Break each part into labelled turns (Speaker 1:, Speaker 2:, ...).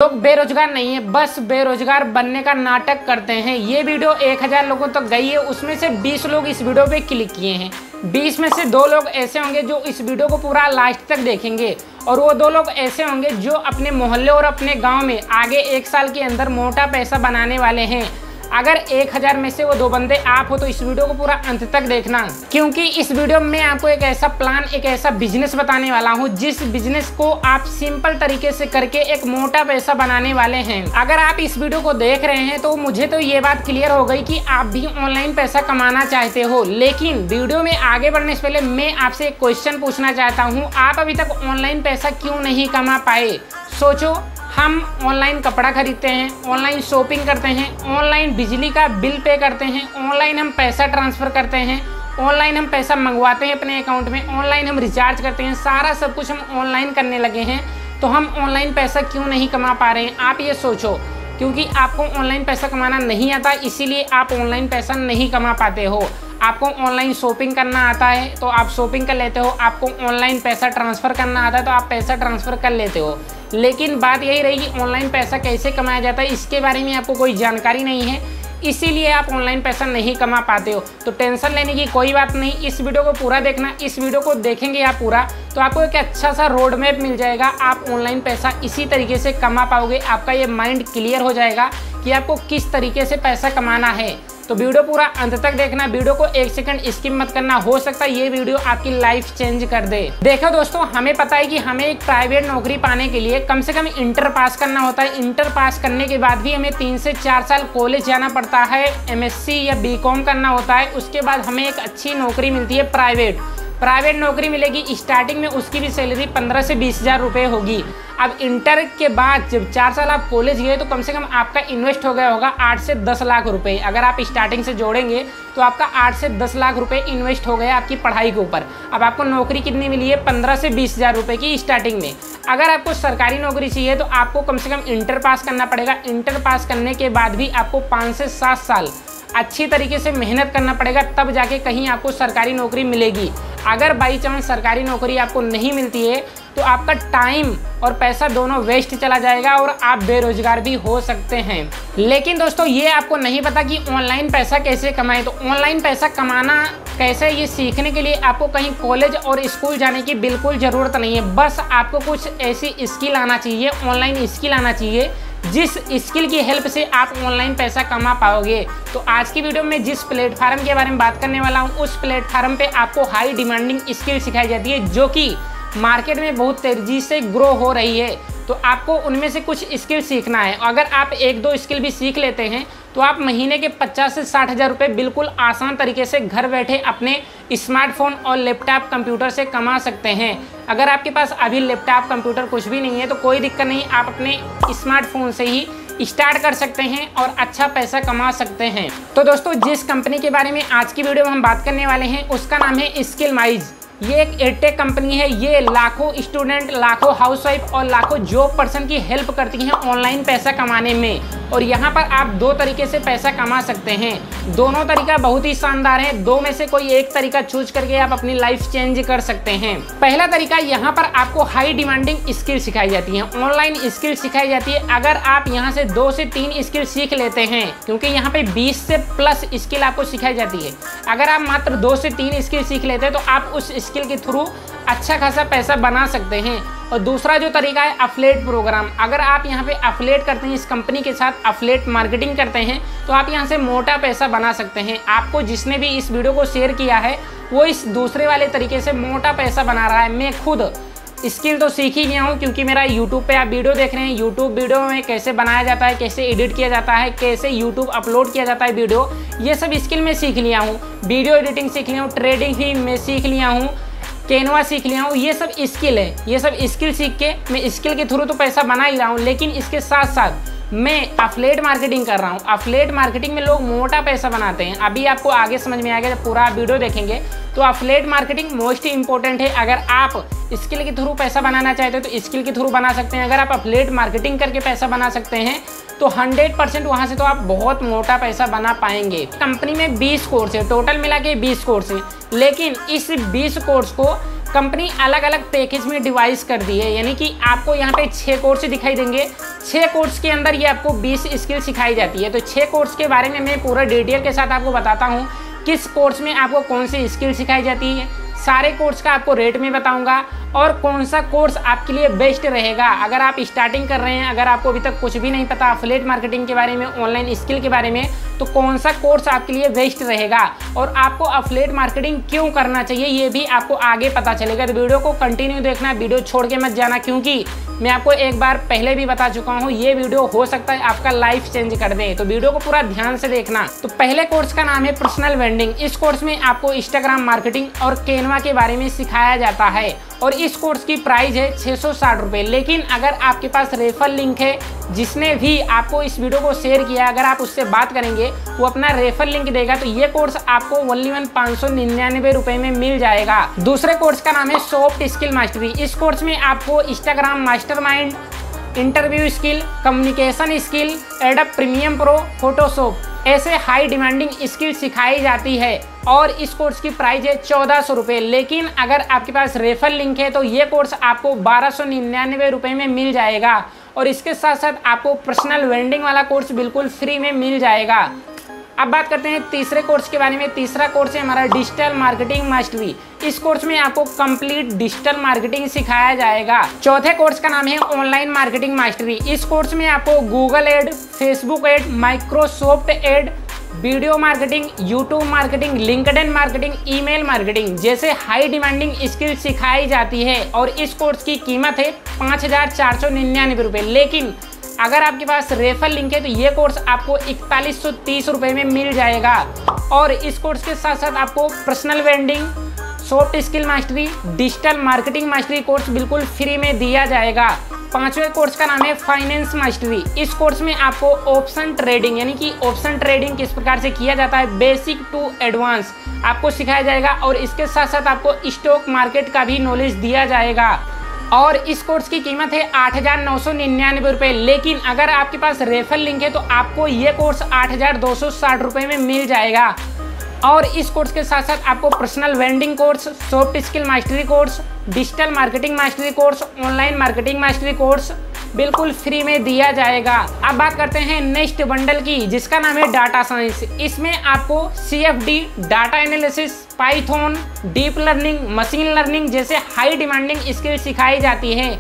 Speaker 1: लोग बेरोजगार नहीं है, बस बेरोजगार बनने का नाटक करते हैं। ये वीडियो 1000 लोगों तक गई है, उसमें से 20 लोग इस वीडियो पे क्लिक किए हैं। 20 में से 2 लोग ऐसे होंगे जो इस वीडियो को पूरा लास्ट तक देखेंगे, और वो 2 लोग ऐसे होंगे जो अपने मोहल्ले और अपने गांव में आगे 1 साल के अंदर मोटा पैसा बनाने वाले हैं। अगर 1000 में से वो 2 बंदे आप हो तो इस वीडियो को पूरा अंत तक देखना, क्योंकि इस वीडियो में आपको एक ऐसा प्लान, एक ऐसा बिजनेस बताने वाला हूँ जिस बिजनेस को आप सिंपल तरीके से करके एक मोटा पैसा बनाने वाले हैं। अगर आप इस वीडियो को देख रहे हैं तो मुझे तो ये बात क्लियर हो गई कि आप भी ऑनलाइन पैसा कमाना चाहते हो। लेकिन वीडियो में आगे बढ़ने से पहले मैं आपसे एक क्वेश्चन पूछना चाहता हूँ, आप अभी तक ऑनलाइन पैसा क्यों नहीं कमा पाए? सोचो, हम ऑनलाइन कपड़ा खरीदते हैं, ऑनलाइन शॉपिंग करते हैं, ऑनलाइन बिजली का बिल पे करते हैं, ऑनलाइन हम पैसा ट्रांसफ़र करते हैं, ऑनलाइन हम पैसा मंगवाते हैं अपने अकाउंट में, ऑनलाइन हम रिचार्ज करते हैं, सारा सब कुछ हम ऑनलाइन करने लगे हैं। तो हम ऑनलाइन पैसा क्यों नहीं कमा पा रहे हैं? आप ये सोचो, क्योंकि आपको ऑनलाइन पैसा कमाना नहीं आता, इसीलिए आप ऑनलाइन पैसा नहीं कमा पाते हो। आपको ऑनलाइन शॉपिंग करना आता है तो आप शॉपिंग कर लेते हो, आपको ऑनलाइन पैसा ट्रांसफ़र करना आता है तो आप पैसा ट्रांसफ़र कर लेते हो। लेकिन बात यही रही कि ऑनलाइन पैसा कैसे कमाया जाता है, इसके बारे में आपको कोई जानकारी नहीं है, इसीलिए आप ऑनलाइन पैसा नहीं कमा पाते हो। तो टेंशन लेने की कोई बात नहीं, इस वीडियो को पूरा देखना। इस वीडियो को देखेंगे आप पूरा तो आपको एक अच्छा सा रोड मैप मिल जाएगा। आप ऑनलाइन पैसा इसी तरीके से कमा पाओगे, आपका ये माइंड क्लियर हो जाएगा कि आपको किस तरीके से पैसा कमाना है। तो वीडियो पूरा अंत तक देखना, वीडियो को 1 सेकंड स्किप मत करना, हो सकता है ये वीडियो आपकी लाइफ चेंज कर दे। देखो दोस्तों, हमें पता है कि हमें एक प्राइवेट नौकरी पाने के लिए कम से कम इंटर पास करना होता है। इंटर पास करने के बाद भी हमें 3 से 4 साल कॉलेज जाना पड़ता है, MSc या BCom करना होता है। उसके बाद हमें एक अच्छी नौकरी मिलती है, प्राइवेट नौकरी मिलेगी। स्टार्टिंग में उसकी भी सैलरी 15 से 20 हज़ार रुपये होगी। अब इंटर के बाद जब 4 साल आप कॉलेज गए तो कम से कम आपका इन्वेस्ट हो गया होगा 8 से 10 लाख रुपए। अगर आप स्टार्टिंग से जोड़ेंगे तो आपका 8 से 10 लाख रुपए इन्वेस्ट हो गया आपकी पढ़ाई के ऊपर। अब आपको नौकरी कितनी मिली है? 15 से 20 हज़ार रुपये की स्टार्टिंग में। अगर आपको सरकारी नौकरी चाहिए तो आपको कम से कम इंटर पास करना पड़ेगा। इंटर पास करने के बाद भी आपको 5 से 7 साल अच्छी तरीके से मेहनत करना पड़ेगा, तब जाके कहीं आपको सरकारी नौकरी मिलेगी। अगर बाई चांस सरकारी नौकरी आपको नहीं मिलती है तो आपका टाइम और पैसा दोनों वेस्ट चला जाएगा और आप बेरोजगार भी हो सकते हैं। लेकिन दोस्तों, ये आपको नहीं पता कि ऑनलाइन पैसा कैसे कमाएं। तो ऑनलाइन पैसा कमाना कैसे, ये सीखने के लिए आपको कहीं कॉलेज और स्कूल जाने की बिल्कुल ज़रूरत नहीं है। बस आपको कुछ ऐसी स्किल आना चाहिए, ऑनलाइन स्किल आना चाहिए जिस स्किल की हेल्प से आप ऑनलाइन पैसा कमा पाओगे। तो आज की वीडियो में जिस प्लेटफार्म के बारे में बात करने वाला हूँ, उस प्लेटफार्म पे आपको हाई डिमांडिंग स्किल सिखाई जाती है जो कि मार्केट में बहुत तेजी से ग्रो हो रही है। तो आपको उनमें से कुछ स्किल सीखना है। अगर आप 1-2 स्किल भी सीख लेते हैं तो आप महीने के 50 से 60 हज़ार रुपये बिल्कुल आसान तरीके से घर बैठे अपने स्मार्टफोन और लैपटॉप कंप्यूटर से कमा सकते हैं। अगर आपके पास अभी लैपटॉप कंप्यूटर कुछ भी नहीं है तो कोई दिक्कत नहीं, आप अपने स्मार्टफोन से ही स्टार्ट कर सकते हैं और अच्छा पैसा कमा सकते हैं। तो दोस्तों, जिस कंपनी के बारे में आज की वीडियो में हम बात करने वाले हैं उसका नाम है स्किलमाइज। ये एक एडटेक कंपनी है। ये लाखों स्टूडेंट, लाखों हाउसवाइफ और लाखों जॉब पर्सन की हेल्प करती हैं ऑनलाइन पैसा कमाने में। और यहाँ पर आप 2 तरीके से पैसा कमा सकते हैं। दोनों तरीका बहुत ही शानदार है। 2 में से कोई एक तरीका चूज करके आप अपनी लाइफ चेंज कर सकते हैं। पहला तरीका, यहाँ पर आपको हाई डिमांडिंग स्किल सिखाई जाती है, ऑनलाइन स्किल सिखाई जाती है। अगर आप यहाँ से 2 से 3 स्किल सीख लेते हैं, क्योंकि यहाँ पे 20 से प्लस स्किल आपको सिखाई जाती है, अगर आप मात्र 2 से 3 स्किल सीख लेते हैं तो आप उस स्किल के थ्रू अच्छा खासा पैसा बना सकते हैं। और दूसरा जो तरीका है, अफिलिएट प्रोग्राम। अगर आप यहाँ पे अफिलिएट करते हैं, इस कंपनी के साथ अफिलिएट मार्केटिंग करते हैं तो आप यहाँ से मोटा पैसा बना सकते हैं। आपको जिसने भी इस वीडियो को शेयर किया है वो इस दूसरे वाले तरीके से मोटा पैसा बना रहा है। मैं खुद स्किल तो सीख ही गया हूँ, क्योंकि मेरा यूट्यूब पे आप वीडियो देख रहे हैं। यूट्यूब वीडियो में कैसे बनाया जाता है, कैसे एडिट किया जाता है, कैसे यूट्यूब अपलोड किया जाता है वीडियो, ये सब स्किल मैं सीख लिया हूँ। वीडियो एडिटिंग सीख लिया हूँ, ट्रेडिंग भी मैं सीख लिया हूँ, कैनवा सीख लिया हूँ। ये सब स्किल है। ये सब स्किल सीख के मैं स्किल के थ्रू तो पैसा बना ही रहा हूँ, लेकिन इसके साथ साथ मैं अफिलिएट मार्केटिंग कर रहा हूँ। अफिलिएट मार्केटिंग में लोग मोटा पैसा बनाते हैं। अभी आपको आगे समझ में आएगा, जब पूरा वीडियो देखेंगे। तो अफिलिएट मार्केटिंग मोस्ट इंपॉर्टेंट है। अगर आप स्किल के थ्रू पैसा बनाना चाहते हो तो स्किल के थ्रू बना सकते हैं। अगर आप अफिलिएट मार्केटिंग करके पैसा बना सकते हैं तो 100% वहाँ से तो आप बहुत मोटा पैसा बना पाएंगे। कंपनी में 20 कोर्स है, टोटल मिला के 20 कोर्स है, लेकिन इस 20 कोर्स को कंपनी अलग अलग पैकेज में डिवाइस कर दी है, यानी कि आपको यहाँ पे 6 कोर्स दिखाई देंगे। 6 कोर्स के अंदर ये आपको 20 स्किल सिखाई जाती है। तो 6 कोर्स के बारे में मैं पूरा डिटेल के साथ आपको बताता हूँ, किस कोर्स में आपको कौन सी स्किल सिखाई जाती है, सारे कोर्स का आपको रेट में बताऊंगा और कौन सा कोर्स आपके लिए बेस्ट रहेगा। अगर आप स्टार्टिंग कर रहे हैं, अगर आपको अभी तक कुछ भी नहीं पता अफिलिएट मार्केटिंग के बारे में, ऑनलाइन स्किल के बारे में, तो कौन सा कोर्स आपके लिए बेस्ट रहेगा और आपको अफिलिएट मार्केटिंग क्यों करना चाहिए ये भी आपको आगे पता चलेगा। तो वीडियो को कंटिन्यू देखना, वीडियो छोड़ के मत जाना, क्योंकि मैं आपको एक बार पहले भी बता चुका हूँ ये वीडियो हो सकता है आपका लाइफ चेंज कर दे। तो वीडियो को पूरा ध्यान से देखना। तो पहले कोर्स का नाम है पर्सनल ब्रांडिंग। इस कोर्स में आपको इंस्टाग्राम मार्केटिंग और कैनवा के बारे में सिखाया जाता है और इस कोर्स की प्राइस है 660 रुपये। लेकिन अगर आपके पास रेफर लिंक है, जिसने भी आपको इस वीडियो को शेयर किया, अगर आप उससे बात करेंगे वो अपना रेफर लिंक देगा, तो ये कोर्स आपको ओनली 599 रुपये में मिल जाएगा। दूसरे कोर्स का नाम है सॉफ्ट स्किल मास्टरी। इस कोर्स में आपको Instagram mastermind, interview skill, communication skill, adobe premium pro, Photoshop ऐसे हाई डिमांडिंग स्किल सिखाई जाती है और इस कोर्स की प्राइस है 1400 रुपये। लेकिन अगर आपके पास रेफर लिंक है तो ये कोर्स आपको 1299 रुपये में मिल जाएगा और इसके साथ साथ आपको पर्सनल ब्रांडिंग वाला कोर्स बिल्कुल फ्री में मिल जाएगा। अब बात करते हैं तीसरे कोर्स के बारे में। तीसरा कोर्स है हमारा डिजिटल मार्केटिंग मास्टरी। इस कोर्स में आपको कंप्लीट डिजिटल मार्केटिंग सिखाया जाएगा। चौथे कोर्स का नाम है ऑनलाइन मार्केटिंग मास्टरी। इस कोर्स में आपको Google ad, Facebook ad, Microsoft ad, video marketing, YouTube marketing, LinkedIn marketing, email marketing जैसे हाई डिमांडिंग स्किल सिखाई जाती है और इस कोर्स की कीमत है 5499 रुपये। लेकिन अगर आपके पास रेफर लिंक है तो ये कोर्स आपको 4130 रुपये में मिल जाएगा और इस कोर्स के साथ साथ आपको personal branding, soft skill mastery, digital marketing mastery course बिल्कुल फ्री में दिया जाएगा। पांचवें कोर्स का नाम है फाइनेंस मास्टरी। इस कोर्स में आपको ऑप्शन ट्रेडिंग यानी कि ऑप्शन ट्रेडिंग किस प्रकार से किया जाता है, बेसिक टू एडवांस आपको सिखाया जाएगा और इसके साथ साथ आपको स्टॉक मार्केट का भी नॉलेज दिया जाएगा और इस कोर्स की कीमत है 8999 रुपये। लेकिन अगर आपके पास रेफर लिंक है तो आपको ये कोर्स 8260 रुपये में मिल जाएगा और इस कोर्स के साथ साथ आपको personal branding course, soft skill mastery course, digital marketing mastery course, online marketing mastery course बिल्कुल फ्री में दिया जाएगा। अब बात करते हैं नेक्स्ट बंडल की, जिसका नाम है डाटा साइंस। इसमें आपको CFD, data analysis, Python, deep learning, machine learning जैसे हाई डिमांडिंग स्किल सिखाई जाती है।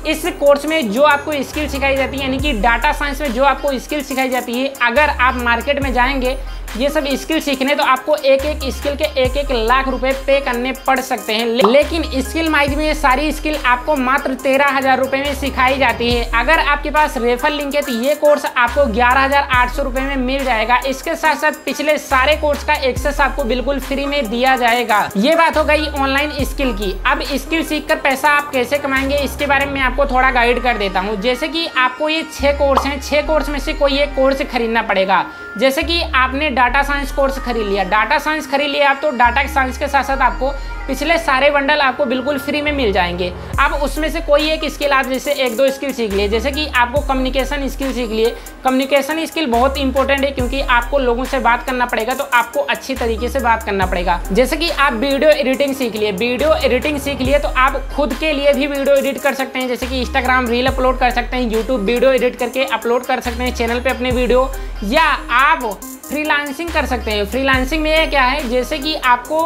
Speaker 1: इस कोर्स में जो आपको स्किल सिखाई जाती है यानी कि डाटा साइंस में जो आपको स्किल सिखाई जाती है, अगर आप मार्केट में जाएंगे ये सब स्किल सीखने तो आपको एक एक स्किल के 1-1 लाख रुपए पे करने पड़ सकते हैं। लेकिन स्किल माइज में ये सारी स्किल आपको मात्र 13,000 रुपए में सिखाई जाती है। अगर आपके पास रेफर लिंक है तो ये कोर्स आपको 11,800 रुपए में मिल जाएगा। इसके साथ साथ पिछले सारे कोर्स का एक्सेस आपको बिल्कुल फ्री में दिया जाएगा। ये बात हो गई ऑनलाइन स्किल की। अब स्किल सीखकर पैसा आप कैसे कमाएंगे इसके बारे में मैं आपको थोड़ा गाइड कर देता हूँ। जैसे कि आपको ये 6 कोर्स हैं, 6 कोर्स में से कोई एक कोर्स खरीदना पड़ेगा। जैसे कि आपने डाटा साइंस कोर्स खरीद लिया, डाटा साइंस खरीद लिया आप, तो डाटा साइंस के साथ साथ आपको पिछले सारे बंडल आपको बिल्कुल फ्री में मिल जाएंगे। अब उसमें से कोई एक स्किल आप जैसे 1-2 स्किल सीख लिए, जैसे कि आपको कम्युनिकेशन स्किल सीख लिए। कम्युनिकेशन स्किल बहुत इंपॉर्टेंट है क्योंकि आपको लोगों से बात करना पड़ेगा, तो आपको अच्छी तरीके से बात करना पड़ेगा। जैसे कि आप वीडियो एडिटिंग सीख लिए, वीडियो एडिटिंग सीख लिए तो आप खुद के लिए भी वीडियो एडिट कर सकते हैं। जैसे कि इंस्टाग्राम रील अपलोड कर सकते हैं, यूट्यूब वीडियो एडिट करके अपलोड कर सकते हैं चैनल पे अपने वीडियो, या आप फ्रीलांसिंग कर सकते हैं। फ्रीलांसिंग में ये क्या है, जैसे कि आपको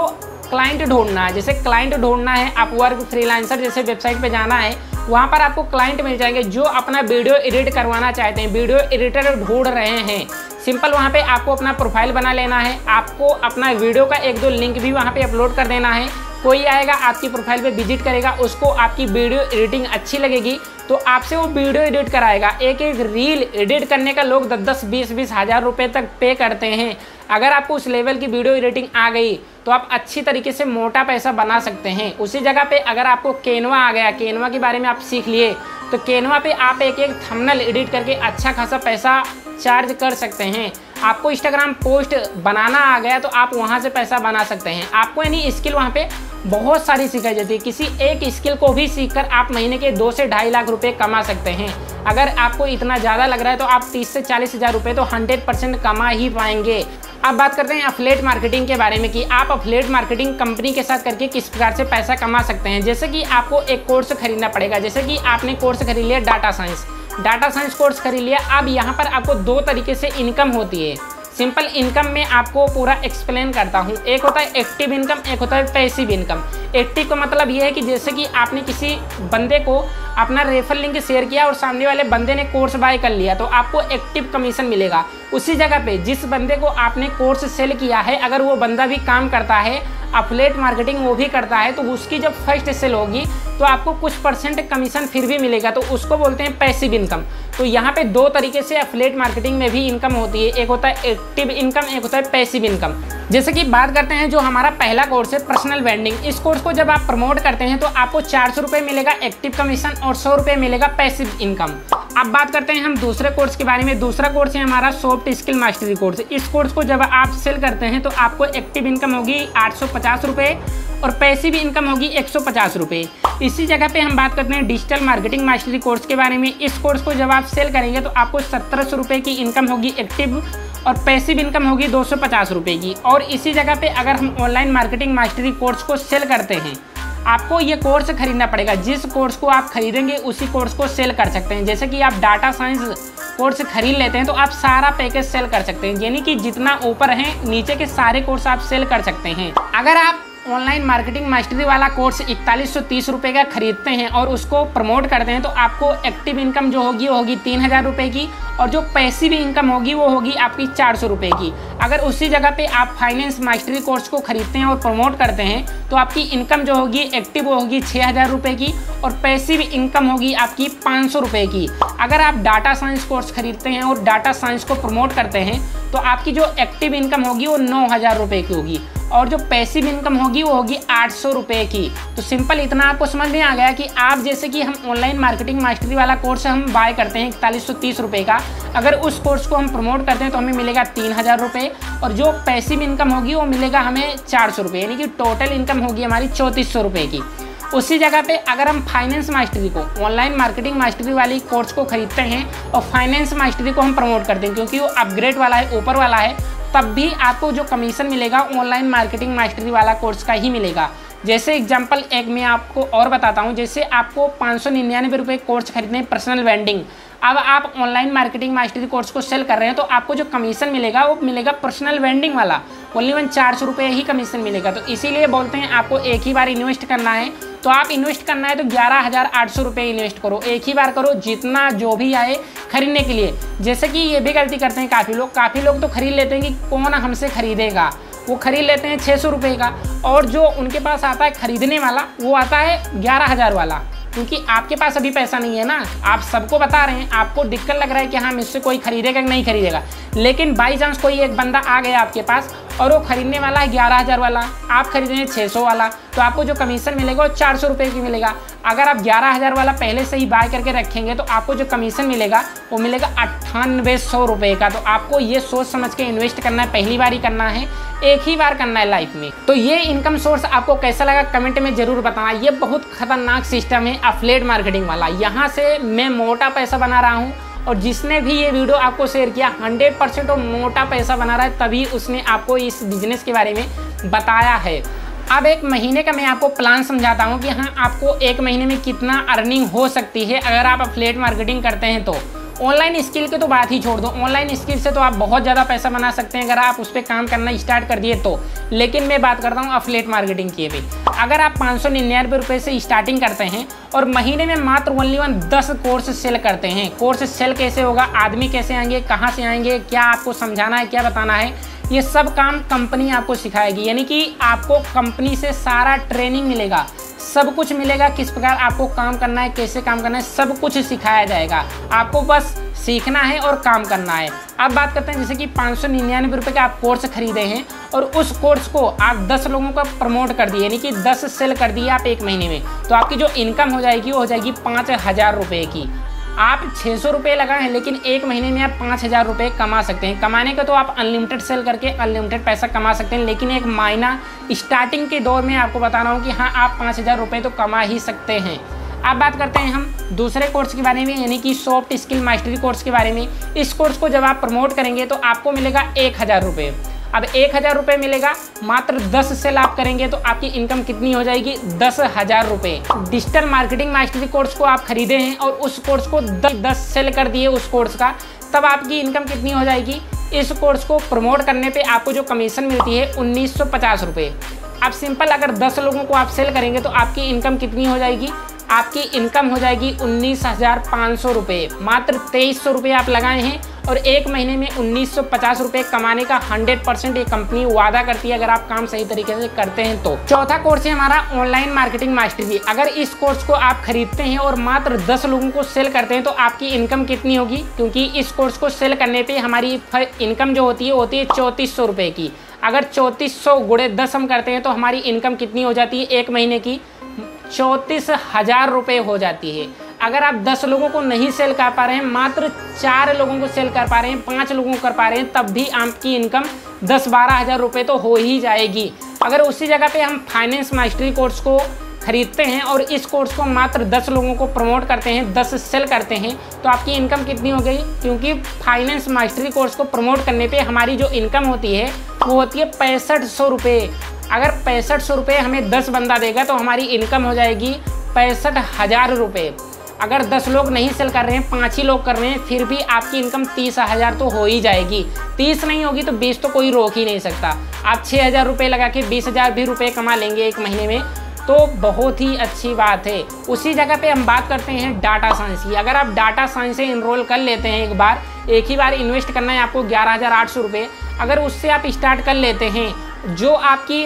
Speaker 1: क्लाइंट ढूंढना है, जैसे क्लाइंट ढूंढना है, अपवर्क, फ्रीलांसर जैसे वेबसाइट पे जाना है, वहाँ पर आपको क्लाइंट मिल जाएंगे जो अपना वीडियो एडिट करवाना चाहते हैं, वीडियो एडिटर ढूंढ रहे हैं। सिंपल वहाँ पे आपको अपना प्रोफाइल बना लेना है, आपको अपना वीडियो का 1-2 लिंक भी वहाँ पे अपलोड कर देना है। कोई आएगा आपकी प्रोफाइल पे विजिट करेगा, उसको आपकी वीडियो एडिटिंग अच्छी लगेगी तो आपसे वो वीडियो एडिट कराएगा। एक रील एडिट करने का लोग 10-10, 20-20 हज़ार रुपये तक पे करते हैं। अगर आपको उस लेवल की वीडियो एडिटिंग आ गई तो आप अच्छी तरीके से मोटा पैसा बना सकते हैं। उसी जगह पे अगर आपको कैनवा आ गया, कैनवा के बारे में आप सीख लिए, तो कैनवा पे आप एक थंबनेल एडिट करके अच्छा खासा पैसा चार्ज कर सकते हैं। आपको इंस्टाग्राम पोस्ट बनाना आ गया तो आप वहाँ से पैसा बना सकते हैं। आपको यानी स्किल वहाँ पे बहुत सारी सिखाई जाती है। किसी एक स्किल को भी सीखकर आप महीने के 2 से 2.5 लाख रुपए कमा सकते हैं। अगर आपको इतना ज़्यादा लग रहा है तो आप 30 से 40 हज़ार रुपये तो 100% कमा ही पाएंगे। अब बात करते हैं अफिलिएट मार्केटिंग के बारे में कि आप अफिलिएट मार्केटिंग कंपनी के साथ करके किस प्रकार से पैसा कमा सकते हैं। जैसे कि आपको एक कोर्स खरीदना पड़ेगा, जैसे कि आपने कोर्स खरीद लिया data science, data science course खरीद लिया। अब यहाँ पर आपको दो तरीके से इनकम होती है। सिंपल इनकम में आपको पूरा एक्सप्लेन करता हूँ। एक होता है एक्टिव इनकम, एक होता है पैसिव इनकम। एक्टिव का मतलब ये है कि जैसे कि आपने किसी बंदे को अपना रेफर लिंक शेयर किया और सामने वाले बंदे ने कोर्स बाय कर लिया तो आपको एक्टिव कमीशन मिलेगा। उसी जगह पे जिस बंदे को आपने कोर्स सेल किया है, अगर वो बंदा भी काम करता है, अफिलिएट मार्केटिंग वो भी करता है, तो उसकी जब फर्स्ट सेल होगी तो आपको कुछ % कमीशन फिर भी मिलेगा, तो उसको बोलते हैं पैसिव इनकम। तो यहाँ पे दो तरीके से अफिलिएट मार्केटिंग में भी इनकम होती है, एक होता है एक्टिव इनकम, एक होता है पैसिव इनकम। जैसे कि बात करते हैं जो हमारा पहला कोर्स है पर्सनल ब्रांडिंग। इस कोर्स को जब आप प्रमोट करते हैं तो आपको 400 रुपये मिलेगा एक्टिव कमीशन और 100 रुपये मिलेगा पैसिव इनकम। अब बात करते हैं हम दूसरे कोर्स के बारे में। दूसरा कोर्स है हमारा सॉफ्ट स्किल मास्टरी कोर्स। इस कोर्स को जब आप सेल करते हैं तो आपको एक्टिव इनकम होगी 850 रुपये और पैसिव इनकम होगी 150 रुपये। इसी जगह पे हम बात करते हैं डिजिटल मार्केटिंग मास्टरी कोर्स के बारे में। इस कोर्स को जब आप सेल करेंगे तो आपको 1700 रुपये की इनकम होगी एक्टिव और पैसिव इनकम होगी 250 रुपये की। और इसी जगह पे अगर हम ऑनलाइन मार्केटिंग मास्टरी कोर्स को सेल करते हैं, आपको ये कोर्स खरीदना पड़ेगा। जिस कोर्स को आप खरीदेंगे उसी कोर्स को सेल कर सकते हैं। जैसे कि आप डाटा साइंस कोर्स खरीद लेते हैं तो आप सारा पैकेज सेल कर सकते हैं, यानी कि जितना ऊपर है नीचे के सारे कोर्स आप सेल कर सकते हैं। अगर आप ऑनलाइन मार्केटिंग मास्टरी वाला कोर्स 4130 रुपये का खरीदते हैं और उसको प्रमोट करते हैं तो आपको एक्टिव इनकम जो होगी वो होगी 3000 रुपये की और जो पैसिव इनकम होगी वो होगी आपकी 400 रुपये की। अगर उसी जगह पे आप फाइनेंस मास्टरी कोर्स को खरीदते हैं और प्रमोट करते हैं तो आपकी इनकम जो होगी एक्टिव होगी 6000 रुपये की और पैसिव इनकम होगी आपकी 500 रुपये की। अगर आप डाटा साइंस कोर्स खरीदते हैं और डाटा साइंस को प्रमोट करते हैं तो आपकी जो एक्टिव इनकम होगी वो 9000 रुपये की होगी और जो पैसिव इनकम होगी वो होगी 800 रुपये की। तो सिंपल इतना आपको समझ में आ गया कि आप जैसे कि हम ऑनलाइन मार्केटिंग मास्टरी वाला कोर्स हम बाय करते हैं 4130 रुपये का, अगर उस कोर्स को हम प्रमोट करते हैं तो हमें मिलेगा 3000 रुपये और जो पैसिव इनकम होगी वो मिलेगा हमें 400 रुपये, यानी कि टोटल इनकम होगी हमारी 3400 रुपये की। उसी जगह पे अगर हम फाइनेंस मास्टरी को ऑनलाइन मार्केटिंग मास्टरी वाली कोर्स को खरीदते हैं और फाइनेंस मास्टरी को हम प्रमोट करते हैं क्योंकि वो अपग्रेड वाला है, ऊपर वाला है, तब भी आपको जो कमीशन मिलेगा ऑनलाइन मार्केटिंग मास्टरी वाला कोर्स का ही मिलेगा। जैसे एग्जांपल एक मैं आपको और बताता हूँ, जैसे आपको 599 रुपये कोर्स खरीदने पर्सनल ब्रांडिंग, अब आप ऑनलाइन मार्केटिंग मास्टरी कोर्स को सेल कर रहे हैं तो आपको जो कमीशन मिलेगा वो मिलेगा पर्सनल ब्रांडिंग वाला, ओनली 400 रुपये ही कमीशन मिलेगा। तो इसीलिए बोलते हैं आपको एक ही बार इन्वेस्ट करना है, तो आप इन्वेस्ट करना है तो 11,800 रुपये इन्वेस्ट करो, एक ही बार करो, जितना जो भी आए खरीदने के लिए। जैसे कि ये भी गलती करते हैं काफ़ी लोग तो खरीद लेते हैं कि कौन हमसे खरीदेगा, वो खरीद लेते हैं 600 रुपये का और जो उनके पास आता है खरीदने वाला वो आता है 11,000 वाला, क्योंकि आपके पास अभी पैसा नहीं है ना। आप सबको बता रहे हैं, आपको दिक्कत लग रहा है कि हाँ मुझसे कोई खरीदेगा कि नहीं खरीदेगा, लेकिन बाई चांस कोई एक बंदा आ गया आपके पास और वो खरीदने वाला है 11,000 वाला, आप खरीदेंगे 600 वाला, तो आपको जो कमीशन मिलेगा वो 400 रुपये की मिलेगा। अगर आप 11,000 वाला पहले से ही बाय करके रखेंगे तो आपको जो कमीशन मिलेगा वो मिलेगा 9800 रुपये का। तो आपको ये सोच समझ के इन्वेस्ट करना है, पहली बार ही करना है, एक ही बार करना है लाइफ में। तो ये इनकम सोर्स आपको कैसा लगा कमेंट में जरूर बताना। ये बहुत खतरनाक सिस्टम है अफिलिएट मार्केटिंग वाला, यहाँ से मैं मोटा पैसा बना रहा हूँ और जिसने भी ये वीडियो आपको शेयर किया 100% वो मोटा पैसा बना रहा है, तभी उसने आपको इस बिजनेस के बारे में बताया है। अब एक महीने का मैं आपको प्लान समझाता हूँ कि हाँ आपको एक महीने में कितना अर्निंग हो सकती है अगर आप अफिलिएट मार्केटिंग करते हैं तो। ऑनलाइन स्किल के तो बात ही छोड़ दो, ऑनलाइन स्किल से तो आप बहुत ज़्यादा पैसा बना सकते हैं अगर आप उस पर काम करना स्टार्ट कर दिए तो, लेकिन मैं बात करता हूँ अफिलिएट मार्केटिंग की भी। अगर आप 599 रुपये से स्टार्टिंग करते हैं और महीने में मात्र ओनली 10 कोर्स सेल करते हैं, कोर्स सेल कैसे होगा, आदमी कैसे आएंगे, कहाँ से आएंगे, क्या आपको समझाना है, क्या बताना है, ये सब काम कंपनी आपको सिखाएगी। यानी कि आपको कंपनी से सारा ट्रेनिंग मिलेगा, सब कुछ मिलेगा, किस प्रकार आपको काम करना है, कैसे काम करना है, सब कुछ सिखाया जाएगा। आपको बस सीखना है और काम करना है। अब बात करते हैं जैसे कि 599 रुपये का आप कोर्स खरीदे हैं और उस कोर्स को आप 10 लोगों का प्रमोट कर दिए, यानी कि 10 सेल कर दिए आप एक महीने में, तो आपकी जो इनकम हो जाएगी वो हो जाएगी 5000 रुपये की। आप 600 रुपये लगाए हैं लेकिन एक महीने में आप 5000 रुपये कमा सकते हैं। कमाने का तो आप अनलिमिटेड सेल करके अनलिमिटेड पैसा कमा सकते हैं, लेकिन एक महीना स्टार्टिंग के दौर में आपको बता रहा हूँ कि हाँ आप 5000 रुपये तो कमा ही सकते हैं। अब बात करते हैं हम दूसरे कोर्स के बारे में, यानी कि सॉफ्ट स्किल मास्टरी कोर्स के बारे में। इस कोर्स को जब आप प्रमोट करेंगे तो आपको मिलेगा 1000 रुपये। अब 1000 रुपये मिलेगा, मात्र 10 सेल आप करेंगे तो आपकी इनकम कितनी हो जाएगी? 10,000 रुपये। डिजिटल मार्केटिंग मास्टरी कोर्स को आप खरीदे हैं और उस कोर्स को 10 सेल कर दिए उस कोर्स का, तब आपकी इनकम कितनी हो जाएगी? इस कोर्स को प्रमोट करने पे आपको जो कमीशन मिलती है 1950 रुपये। अब सिंपल अगर 10 लोगों को आप सेल करेंगे तो आपकी इनकम कितनी हो जाएगी? आपकी इनकम हो जाएगी 19,500 रुपये। मात्र 2300 रुपये आप लगाए हैं और एक महीने में 1950 रुपये कमाने का 100% ये कंपनी वादा करती है अगर आप काम सही तरीके से करते हैं तो। चौथा कोर्स है हमारा ऑनलाइन मार्केटिंग मास्टरी। अगर इस कोर्स को आप खरीदते हैं और मात्र 10 लोगों को सेल करते हैं तो आपकी इनकम कितनी होगी? क्योंकि इस कोर्स को सेल करने पर हमारी इनकम जो होती है 3400 रुपये की। अगर 3400 गुणे 10 हम करते हैं तो हमारी इनकम कितनी हो जाती है एक महीने की? 34,000 रुपये हो जाती है। अगर आप 10 लोगों को नहीं सेल कर पा रहे हैं, मात्र 4 लोगों को सेल कर पा रहे हैं, 5 लोगों को कर पा रहे हैं, तब भी आपकी इनकम 10-12 हज़ार रुपये तो हो ही जाएगी। अगर उसी जगह पे हम फाइनेंस मास्टरी कोर्स को खरीदते हैं और इस कोर्स को मात्र 10 लोगों को प्रमोट करते हैं, 10 सेल करते हैं, तो आपकी इनकम कितनी हो गई? क्योंकि फाइनेंस मास्टरी कोर्स को प्रमोट करने पे हमारी जो इनकम होती है वो होती है 6500 रुपये। अगर 6500 रुपये हमें 10 बंदा देगा तो हमारी इनकम हो जाएगी 65,000 रुपये। अगर 10 लोग नहीं सेल कर रहे हैं, 5 ही लोग कर रहे हैं, फिर भी आपकी इनकम 30,000 तो हो ही जाएगी। 30 नहीं होगी तो 20 तो कोई रोक ही नहीं सकता। आप 6,000 रुपये लगा के 20,000 भी रुपये कमा लेंगे एक महीने में, तो बहुत ही अच्छी बात है। उसी जगह पे हम बात करते हैं डाटा साइंस की। अगर आप डाटा साइंस से इनरोल कर लेते हैं एक ही बार इन्वेस्ट करना है आपको 11,800 रुपये। अगर उससे आप स्टार्ट कर लेते हैं, जो आपकी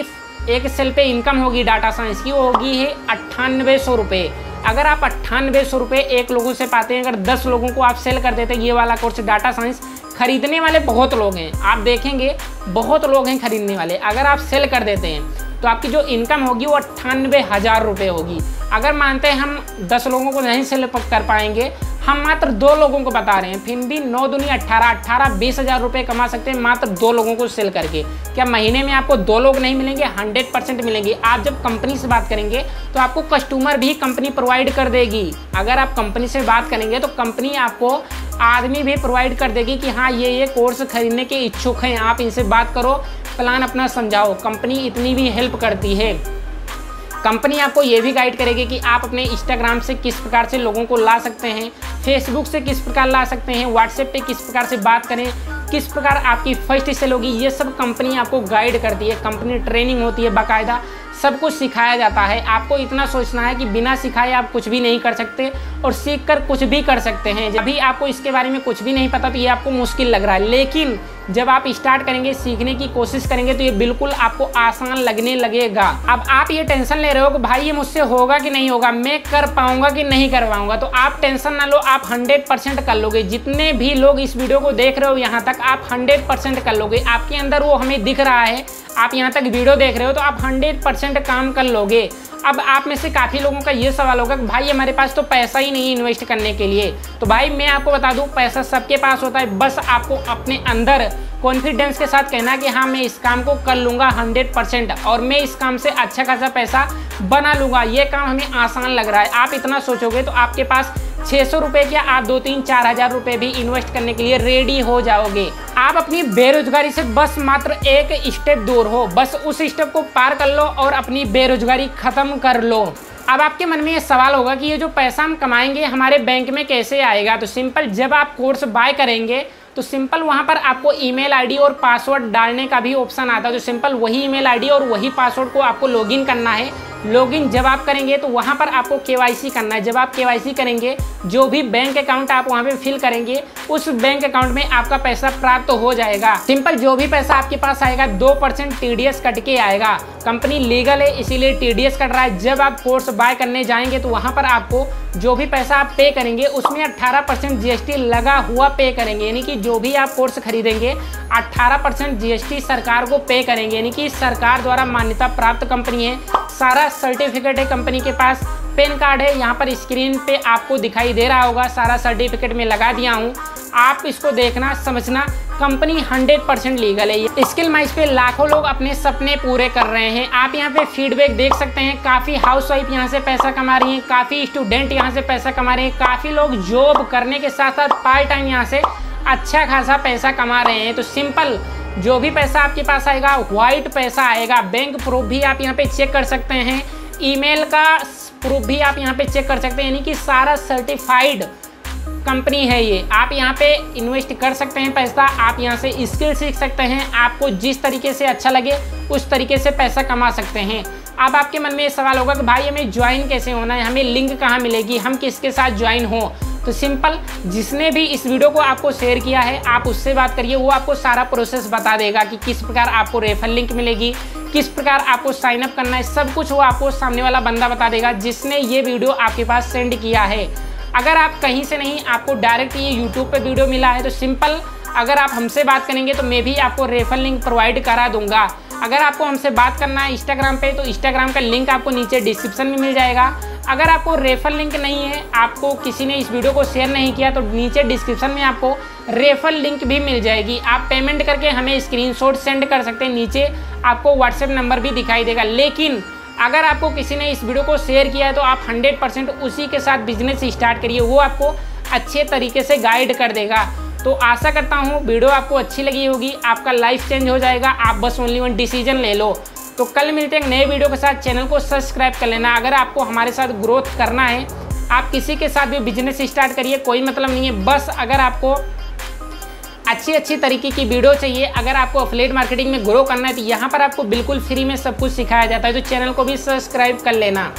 Speaker 1: एक सेल पे इनकम होगी डाटा साइंस की वो होगी है 9800 रुपये। अगर आप 9800 रुपये एक लोगों से पाते हैं, अगर 10 लोगों को आप सेल कर देते हैं ये वाला कोर्स डाटा साइंस, खरीदने वाले बहुत लोग हैं, आप देखेंगे बहुत लोग हैं खरीदने वाले। अगर आप सेल कर देते हैं तो आपकी जो इनकम होगी वो 98,000 रुपये होगी। अगर मानते हैं हम 10 लोगों को नहीं सेल कर पाएंगे, हम मात्र 2 लोगों को बता रहे हैं, फिर भी 9 दूनी 18 20,000 रुपये कमा सकते हैं मात्र 2 लोगों को सेल करके। क्या महीने में आपको 2 लोग नहीं मिलेंगे? 100% मिलेंगे। आप जब कंपनी से बात करेंगे तो आपको कस्टमर भी कंपनी प्रोवाइड कर देगी। अगर आप कंपनी से बात करेंगे तो कंपनी आपको आदमी भी प्रोवाइड कर देगी कि हाँ ये कोर्स खरीदने के इच्छुक हैं, आप इनसे बात करो, प्लान अपना समझाओ। कंपनी इतनी भी हेल्प करती है। कंपनी आपको ये भी गाइड करेगी कि आप अपने इंस्टाग्राम से किस प्रकार से लोगों को ला सकते हैं, फेसबुक से किस प्रकार ला सकते हैं, व्हाट्सएप पे किस प्रकार से बात करें, किस प्रकार आपकी फर्स्ट सेल होगी, ये सब कंपनी आपको गाइड करती है। कंपनी ट्रेनिंग होती है बाकायदा, सब कुछ सिखाया जाता है। आपको इतना सोचना है कि बिना सिखाए आप कुछ भी नहीं कर सकते और सीख कर कुछ भी कर सकते हैं। अभी आपको इसके बारे में कुछ भी नहीं पता तो ये आपको मुश्किल लग रहा है, लेकिन जब आप स्टार्ट करेंगे, सीखने की कोशिश करेंगे तो ये बिल्कुल आपको आसान लगने लगेगा। अब आप ये टेंशन ले रहे हो कि भाई ये मुझसे होगा कि नहीं होगा, मैं कर पाऊंगा कि नहीं कर पाऊंगा, तो आप टेंशन ना लो, आप 100% कर लोगे। जितने भी लोग इस वीडियो को देख रहे हो यहाँ तक, आप 100% कर लोगे। आपके अंदर वो हमें दिख रहा है, आप यहाँ तक वीडियो देख रहे हो तो आप 100% काम कर लोगे। अब आप में से काफ़ी लोगों का ये सवाल होगा कि भाई हमारे पास तो पैसा ही नहीं इन्वेस्ट करने के लिए। तो भाई मैं आपको बता दूं, पैसा सबके पास होता है, बस आपको अपने अंदर कॉन्फिडेंस के साथ कहना कि हाँ मैं इस काम को कर लूँगा 100% और मैं इस काम से अच्छा खासा पैसा बना लूँगा। ये काम हमें आसान लग रहा है। आप इतना सोचोगे तो आपके पास 600 रुपये क्या, आप 2-3-4 हज़ार रुपये भी इन्वेस्ट करने के लिए रेडी हो जाओगे। आप अपनी बेरोजगारी से बस मात्र एक स्टेप दूर हो, बस उस स्टेप को पार कर लो और अपनी बेरोजगारी खत्म कर लो। अब आपके मन में ये सवाल होगा कि ये जो पैसा हम कमाएंगे हमारे बैंक में कैसे आएगा? तो सिंपल, जब आप कोर्स बाय करेंगे तो सिंपल वहाँ पर आपको ईमेल आईडी और पासवर्ड डालने का भी ऑप्शन आता है। तो सिंपल वही ईमेल आईडी और वही पासवर्ड को आपको लॉगिन करना है। लॉगिन जब आप करेंगे तो वहाँ पर आपको केवाईसी करना है। जब आप केवाईसी करेंगे, जो भी बैंक अकाउंट आप वहाँ पे फिल करेंगे उस बैंक अकाउंट में आपका पैसा प्राप्त हो जाएगा। सिंपल, जो भी पैसा आपके पास आएगा 2% TDS कट के आएगा। कंपनी लीगल है इसीलिए TDS कट रहा है। जब आप कोर्स बाय करने जाएंगे तो वहाँ पर आपको जो भी पैसा आप पे करेंगे उसमें 18% GST लगा हुआ पे करेंगे। यानी कि जो भी आप कोर्स खरीदेंगे 18% GST सरकार को पे करेंगे। यानी कि सरकार द्वारा मान्यता प्राप्त कंपनी है, सारा सर्टिफिकेट है कंपनी के पास, पैन कार्ड है, यहाँ पर स्क्रीन पे आपको दिखाई दे रहा होगा, सारा सर्टिफिकेट में लगा दिया हूँ। आप इसको देखना समझना, कंपनी 100% लीगल है। स्किल माइज पे लाखों लोग अपने सपने पूरे कर रहे हैं। आप यहाँ पे फीडबैक देख सकते हैं, काफ़ी हाउसवाइफ यहाँ से पैसा कमा रही हैं, काफ़ी स्टूडेंट यहाँ से पैसा कमा रहे हैं, काफ़ी लोग जॉब करने के साथ साथ पार्ट टाइम यहाँ से अच्छा खासा पैसा कमा रहे हैं। तो सिंपल जो भी पैसा आपके पास आएगा व्हाइट पैसा आएगा। बैंक प्रूफ भी आप यहाँ पे चेक कर सकते हैं, ईमेल का प्रूफ भी आप यहाँ पे चेक कर सकते हैं, यानी कि सारा सर्टिफाइड कंपनी है ये। आप यहाँ पे इन्वेस्ट कर सकते हैं पैसा, आप यहाँ से स्किल सीख सकते हैं, आपको जिस तरीके से अच्छा लगे उस तरीके से पैसा कमा सकते हैं। अब आपके मन में ये सवाल होगा कि भाई हमें ज्वाइन कैसे होना है, हमें लिंक कहाँ मिलेगी, हम किसके साथ ज्वाइन हो। तो सिंपल, जिसने भी इस वीडियो को आपको शेयर किया है आप उससे बात करिए, वो आपको सारा प्रोसेस बता देगा कि किस प्रकार आपको रेफर लिंक मिलेगी, किस प्रकार आपको साइन अप करना है, सब कुछ वो आपको सामने वाला बंदा बता देगा जिसने ये वीडियो आपके पास सेंड किया है। अगर आप कहीं से नहीं, आपको डायरेक्ट ये यूट्यूब पे वीडियो मिला है तो सिंपल, अगर आप हमसे बात करेंगे तो मैं भी आपको रेफर लिंक प्रोवाइड करा दूंगा। अगर आपको हमसे बात करना है इंस्टाग्राम पे तो इंस्टाग्राम का लिंक आपको नीचे डिस्क्रिप्शन में मिल जाएगा। अगर आपको रेफर लिंक नहीं है, आपको किसी ने इस वीडियो को शेयर नहीं किया, तो नीचे डिस्क्रिप्शन में आपको रेफर लिंक भी मिल जाएगी। आप पेमेंट करके हमें स्क्रीनशॉट सेंड कर सकते हैं, नीचे आपको व्हाट्सएप नंबर भी दिखाई देगा। लेकिन अगर आपको किसी ने इस वीडियो को शेयर किया है तो आप 100% उसी के साथ बिजनेस स्टार्ट करिए, वो आपको अच्छे तरीके से गाइड कर देगा। तो आशा करता हूँ वीडियो आपको अच्छी लगी होगी, आपका लाइफ चेंज हो जाएगा। आप बस ओनली वन डिसीजन ले लो। तो कल मिलते हैं एक नए वीडियो के साथ, चैनल को सब्सक्राइब कर लेना। अगर आपको हमारे साथ ग्रोथ करना है, आप किसी के साथ भी बिजनेस स्टार्ट करिए, कोई मतलब नहीं है। बस अगर आपको अच्छी तरीके की वीडियो चाहिए, अगर आपको एफिलिएट मार्केटिंग में ग्रो करना है तो यहाँ पर आपको बिल्कुल फ्री में सब कुछ सिखाया जाता है। तो चैनल को भी सब्सक्राइब कर लेना।